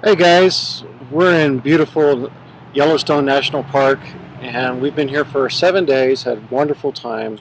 Hey guys, we're in beautiful Yellowstone National Park and we've been here for 7 days, had a wonderful time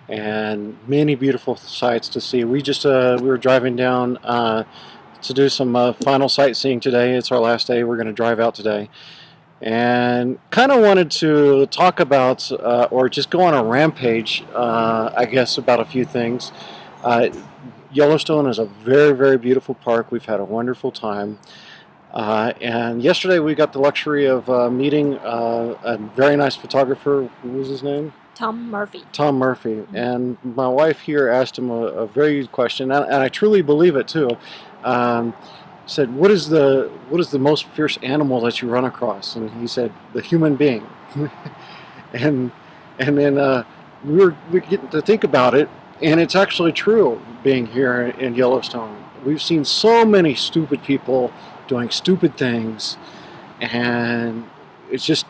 and many beautiful sights to see. We were driving down to do some final sightseeing today. It's our last day. We're going to drive out today and kind of wanted to talk about or just go on a rampage, I guess, about a few things. Uh, Yellowstone is a very beautiful park. We've had a wonderful time. And yesterday we got the luxury of meeting a very nice photographer. What was his name? Tom Murphy. Tom Murphy. And my wife here asked him a very good question, and I truly believe it too. Um, said, "What is the most fierce animal that you run across?" And he said, "The human being." and and then we getting to think about it, and it's actually true. Being here in Yellowstone, we've seen so many stupid people doing stupid things, and it's just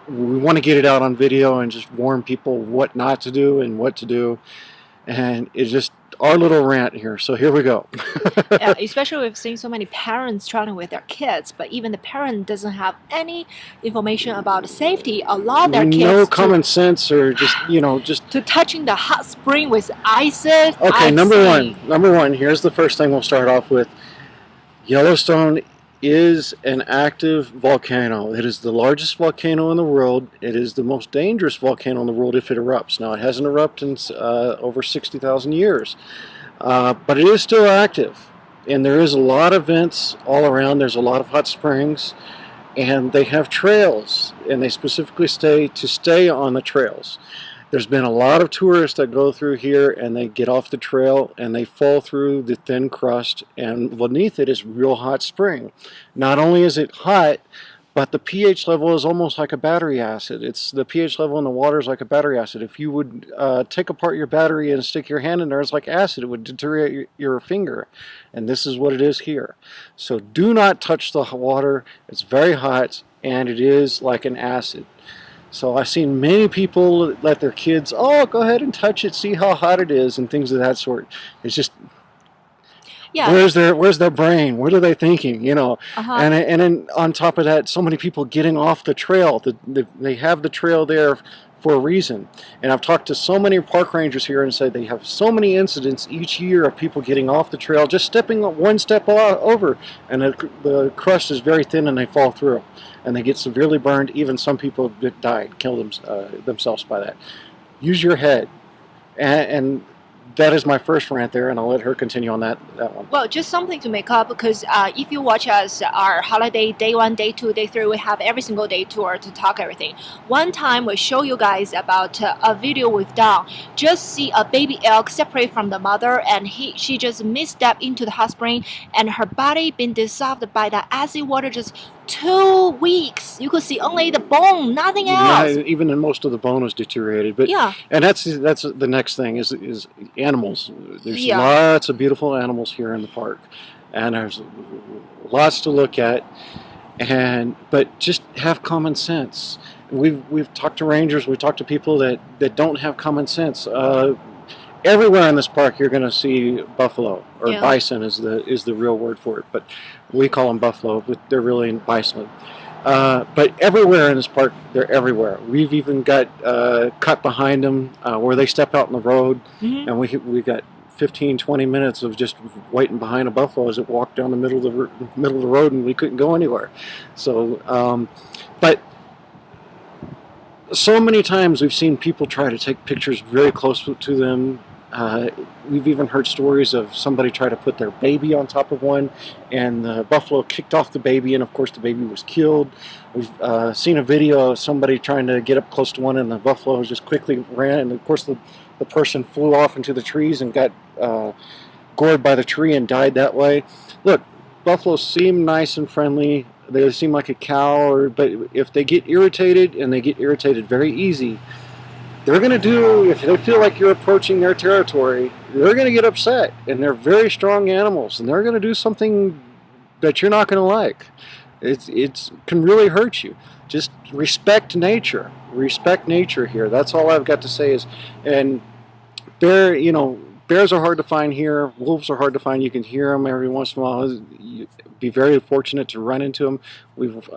we want to get it out on video and just warn people what not to do and what to do, and it's just our little rant here. So here we go. Especially we've seen so many parents traveling with their kids, but even the parent doesn't have any information about safety. Allow their kids No common sense, or just to touching the hot spring with ices. okay. Number one. Here's the first thing we'll start off with. Yellowstone is an active volcano. It is the largest volcano in the world. It is the most dangerous volcano in the world if it erupts. Now, it hasn't erupted in over 60,000 years, but it is still active. And there is a lot of vents all around. There's a lot of hot springs, and they have trails, and they specifically stay on the trails. There's been a lot of tourists that go through here and they get off the trail and they fall through the thin crust, and beneath it is real hot spring. Not only is it hot, but the pH level is almost like a battery acid. The pH level in the water is like a battery acid. If you would take apart your battery and stick your hand in there, it's like acid. It would deteriorate your finger. And this is what it is here. So do not touch the water. It's very hot and it is like an acid. So I've seen many people let their kids, oh, go ahead and touch it, see how hot it is, and things of that sort. It's just, Yeah. where's their brain? What are they thinking? Uh-huh. And then on top of that, so many people getting off the trail. They have the trail there for a reason. And I've talked to so many park rangers here and said they have so many incidents each year of people getting off the trail, just stepping one step over, and the crust is very thin and they fall through. And they get severely burned. Even some people died, killed themselves by that. Use your head. And that is my first rant there, and I'll let her continue on that one. Well, just something to make up, because if you watch us, our holiday, day 1, day 2, day 3, we have every single day tour to talk everything. One time we show you guys about a video we've done. Just see a baby elk separate from the mother, and she just misstepped into the hot spring, and her body been dissolved by the acid water just 2 weeks. You could see only the bone, nothing else. Even in most of the bone was deteriorated. But yeah, and that's the next thing is animals. There's yeah. lots of beautiful animals here in the park, and there's lots to look at. But just have common sense. We've talked to rangers. We've talked to people that don't have common sense. Everywhere in this park you're going to see buffalo, or Yeah. bison is the real word for it, but we call them buffalo, but they're really bison. But everywhere in this park, they're everywhere. We've even got cut behind them where they step out in the road, Mhm. and we got 15-20 minutes of just waiting behind a buffalo as it walked down the middle of the road, and we couldn't go anywhere. So, but so many times we've seen people try to take pictures very close to them. We've even heard stories of somebody try to put their baby on top of one, and the buffalo kicked off the baby, and of course the baby was killed. We've seen a video of somebody trying to get up close to one, and the buffalo just quickly ran, and of course the person flew off into the trees and got gored by the tree and died that way. Look, buffaloes seem nice and friendly. They seem like a cow, but if they get irritated, and they get irritated very easy, they're going to do, if they feel like you're approaching their territory, they're going to get upset. And they're very strong animals, and they're going to do something that you're not going to like. It can really hurt you. Just respect nature. Respect nature here. That's all I've got to say is, and bears are hard to find here. Wolves are hard to find. You can hear them every once in a while. You'd be very fortunate to run into them. We've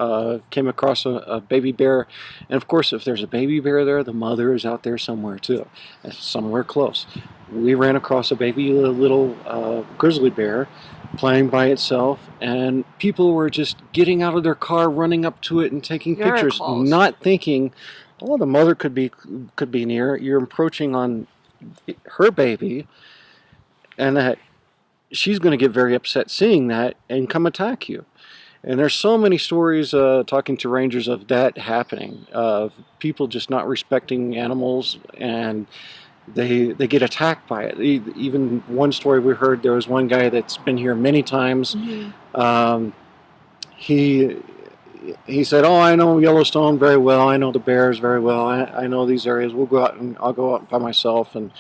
came across a baby bear, and of course, if there's a baby bear there, the mother is out there somewhere too, somewhere close. We ran across a baby little grizzly bear playing by itself, and people were just getting out of their car, running up to it, and taking Very pictures, close. not thinking, "Oh, the mother could be near." You're approaching on her baby, and that she's going to get very upset seeing that and come attack you. And there's so many stories talking to rangers of that happening, of people just not respecting animals, and they get attacked by it. Even one story we heard, there was one guy that's been here many times. Um, he he said, "Oh, I know Yellowstone very well. I know the bears very well. I know these areas. We'll go out, and I'll go out by myself." And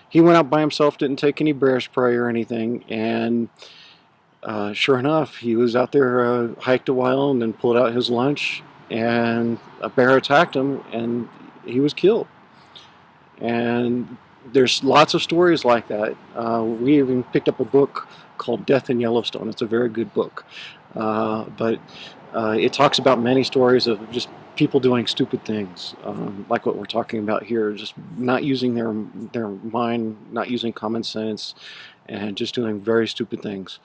he went out by himself, didn't take any bear spray or anything. And sure enough, he was out there, hiked a while, and then pulled out his lunch, and a bear attacked him, and he was killed. And there's lots of stories like that. We even picked up a book called Death in Yellowstone. It's a very good book. But it talks about many stories of just people doing stupid things, like what we're talking about here, just not using their mind, not using common sense, and just doing very stupid things.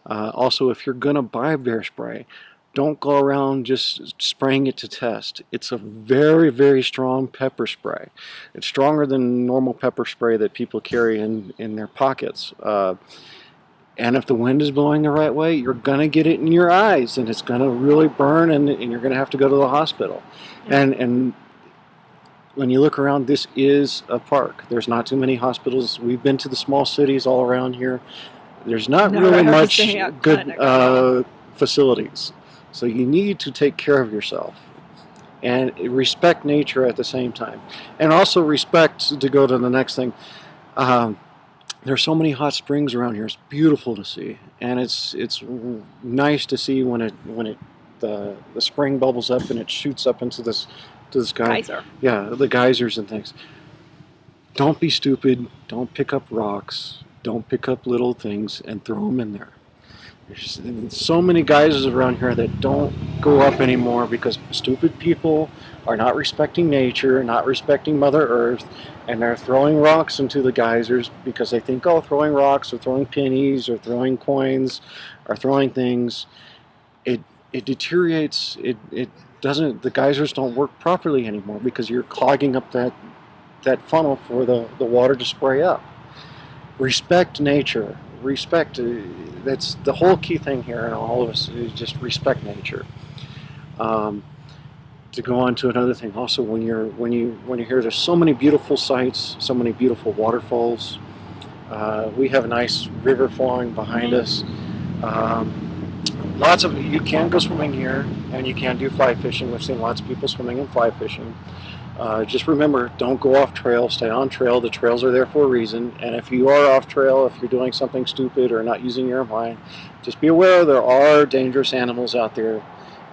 Also, if you're going to buy bear spray, don't go around just spraying it to test. It's a very, very strong pepper spray. It's stronger than normal pepper spray that people carry in their pockets. And if the wind is blowing the right way, you're going to get it in your eyes, and it's going to really burn, and you're going to have to go to the hospital. And when you look around, this is a park. There's not too many hospitals. We've been to the small cities all around here. There's not really much good facilities. So you need to take care of yourself and respect nature at the same time. And also respect, to go to the next thing, there's so many hot springs around here. It's beautiful to see, and it's nice to see when the spring bubbles up and it shoots up into this to the sky. Geyser. Yeah, the geysers and things. Don't be stupid. Don't pick up rocks. Don't pick up little things and throw them in there. There's so many geysers around here that don't go up anymore because stupid people are not respecting nature, not respecting Mother Earth, and they're throwing rocks into the geysers because they think, oh, throwing rocks or throwing pennies or throwing coins or throwing things, it deteriorates. It doesn't. The geysers don't work properly anymore because you're clogging up that funnel for the water to spray up. Respect nature. Respect. That's the whole key thing here in all of us, is just respect nature. To go on to another thing, also when you're here, there's so many beautiful sights, so many beautiful waterfalls. We have a nice river flowing behind us. Lots of you can go swimming here, and you can do fly fishing. We've seen lots of people swimming and fly fishing. Just remember, don't go off trail. Stay on trail. The trails are there for a reason. And if you are off trail, if you're doing something stupid or not using your mind, just be aware there are dangerous animals out there,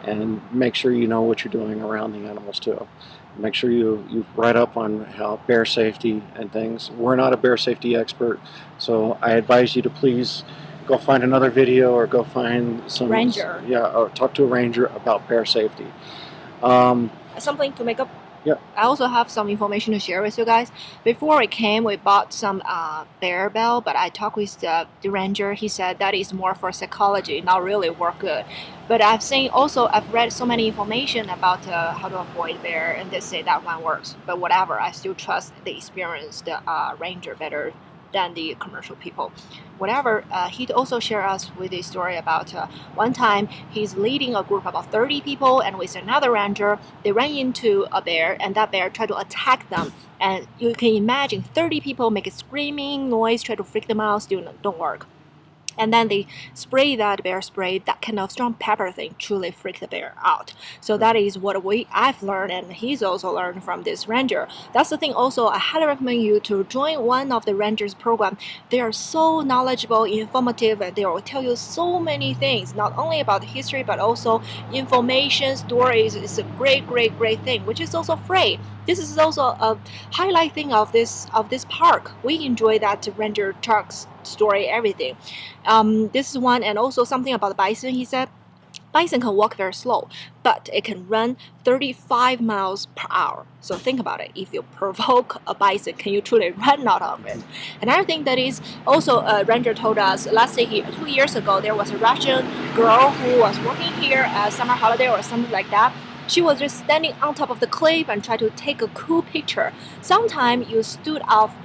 and make sure you know what you're doing around the animals too. Make sure you write up on how bear safety and things. We're not a bear safety expert, so I advise you to please go find another video or go find some ranger. Yeah, or talk to a ranger about bear safety. Something to make up. Yeah. I also have some information to share with you guys. Before we came, we bought some bear bell, but I talked with the ranger. He said that is more for psychology, not really work good. But I've read so many information about how to avoid bear, and they say that one works. But whatever, I still trust the experienced ranger better than the commercial people. Whatever, he also shared us with a story about one time he's leading a group of about 30 people, and with another ranger, they ran into a bear, and that bear tried to attack them. And you can imagine 30 people make a screaming noise, try to freak them out, still don't work. And then they spray that bear spray, that kind of strong pepper thing, truly freak the bear out. So that is what I've learned, and he's also learned from this ranger. That's the thing also, I highly recommend you to join one of the rangers program. They are so knowledgeable, informative, and they will tell you so many things, not only about history, but also information, stories. It's a great thing, which is also free. This is also a highlight thing of this park. We enjoy that ranger trucks story, everything. This is one, and also something about the bison. He said bison can walk very slow, but it can run 35 miles per hour. So think about it. If you provoke a bison, can you truly run out of it? Another thing that is also a ranger told us, let's say here 2 years ago, there was a Russian girl who was working here at summer holiday or something like that. She was just standing on top of the cliff and tried to take a cool picture. Sometimes you stood off,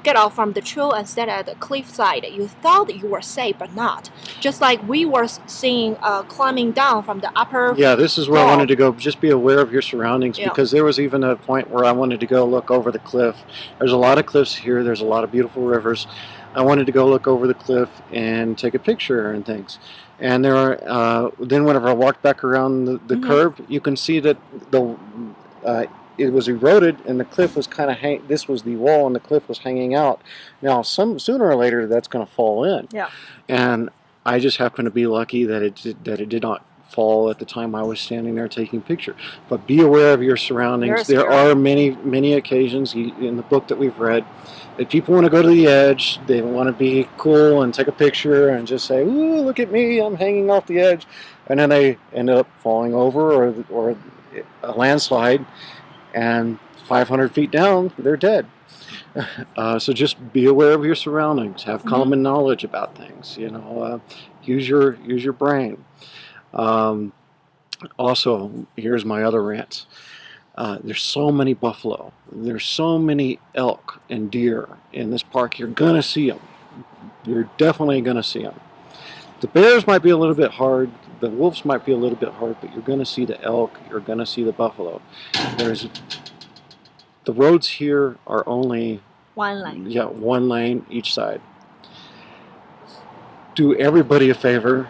get off from the trail and stand at the cliff side. You thought you were safe, but not. Just like we were seeing climbing down from the upper. Yeah, this is where I wall. wanted to go. Just be aware of your surroundings, Yeah. because there was even a point where I wanted to go look over the cliff. There's a lot of cliffs here. There's a lot of beautiful rivers. I wanted to go look over the cliff and take a picture and things. And there are then whenever I walked back around the curve, you can see that it was eroded and the cliff was kind of this was the wall and the cliff was hanging out. Now sooner or later that's going to fall in. Yeah. And I just happened to be lucky that it did not fall at the time I was standing there taking pictures. But be aware of your surroundings. There are many occasions in the book that we've read that people want to go to the edge, they want to be cool and take a picture and just say, "Ooh, look at me, I'm hanging off the edge," and then they end up falling over or a landslide, and 500 feet down, they're dead. So just be aware of your surroundings. Have common knowledge about things. Use your brain. Also, here's my other rant. There's so many buffalo. There's so many elk and deer in this park. You're gonna see them. You're definitely gonna see them. The bears might be a little bit hard. The wolves might be a little bit hard, but you're gonna see the elk. You're gonna see the buffalo. The roads here are only one lane. Yeah, one lane each side. Do everybody a favor.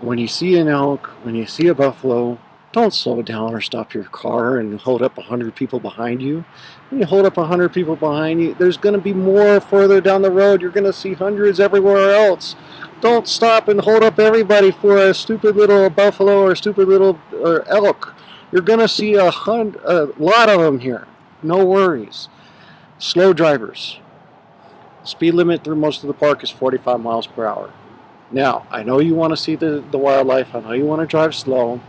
When you see an elk, when you see a buffalo, don't slow down or stop your car and hold up 100 people behind you. When you hold up 100 people behind you, there's going to be more further down the road. You're going to see hundreds everywhere else. Don't stop and hold up everybody for a stupid little buffalo or a stupid little elk. You're going to see a lot of them here. No worries. Slow drivers. Speed limit through most of the park is 45 miles per hour. Now, I know you want to see the wildlife. I know you want to drive slow.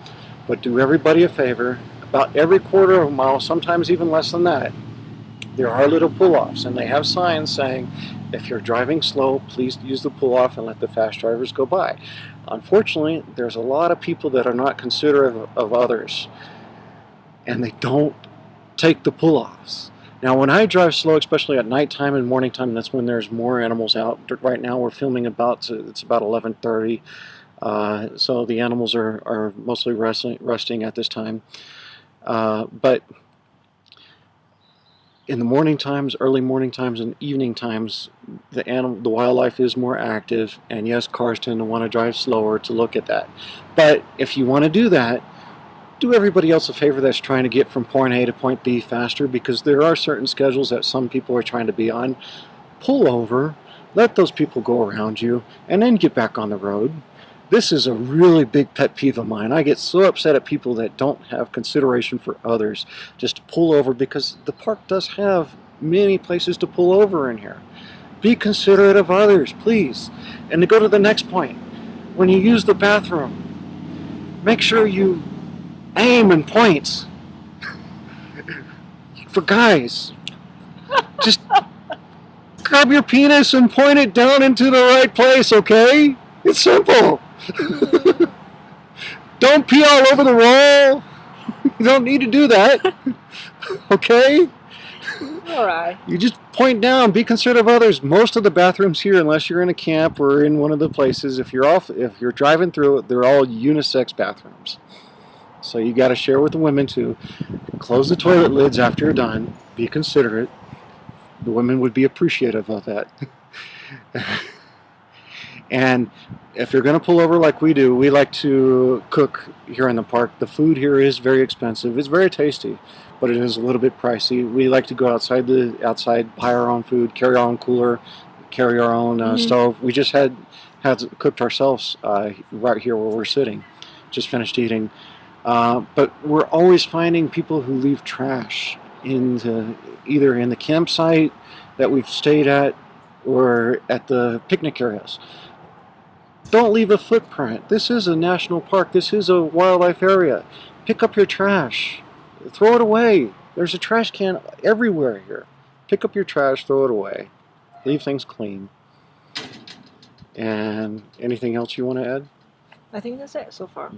But do everybody a favor. About every quarter of a mile, sometimes even less than that, there are little pull-offs. And they have signs saying, if you're driving slow, please use the pull-off and let the fast drivers go by. Unfortunately, there's a lot of people that are not considerate of others. And they don't take the pull-offs. Now, when I drive slow, especially at nighttime and morning time, that's when there's more animals out. Right now, we're filming it's about 11:30, so the animals are mostly resting at this time. But in the morning times, early morning times, and evening times, the wildlife is more active, and yes, cars tend to want to drive slower to look at that. But if you want to do that, do everybody else a favor that's trying to get from point A to point B faster, because there are certain schedules that some people are trying to be on. Pull over, let those people go around you, and then get back on the road. This is a really big pet peeve of mine. I get so upset at people that don't have consideration for others just to pull over, because the park does have many places to pull over in here. Be considerate of others, please. And to go to the next point, when you use the bathroom, make sure you aim and point. For guys, just grab your penis and point it down into the right place, okay? It's simple. Don't pee all over the wall. You don't need to do that. Okay? Alright. You just point down, be considerate of others. Most of the bathrooms here, unless you're in a camp or in one of the places, if you're driving through it, they're all unisex bathrooms. So you got to share with the women too. Close the toilet lids after you're done. Be considerate. The women would be appreciative of that. And if you're going to pull over like we do, we like to cook here in the park. The food here is very expensive. It's very tasty, but it is a little bit pricey. We like to go outside, buy our own food, carry our own cooler, carry our own stove. We just had cooked ourselves right here where we're sitting. Just finished eating. But we're always finding people who leave trash either in the campsite that we've stayed at or at the picnic areas. Don't leave a footprint. This is a national park. This is a wildlife area. Pick up your trash. Throw it away. There's a trash can everywhere here. Pick up your trash, throw it away. Leave things clean. And anything else you want to add? I think that's it so far.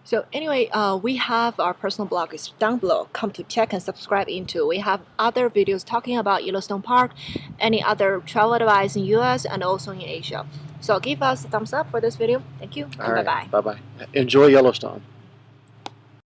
So anyway, we have our personal blog is down below. Come to check and subscribe into. We have other videos talking about Yellowstone Park, any other travel advice in US and also in Asia. So give us a thumbs up for this video. Thank you and All right. bye-bye. Bye-bye. Enjoy Yellowstone.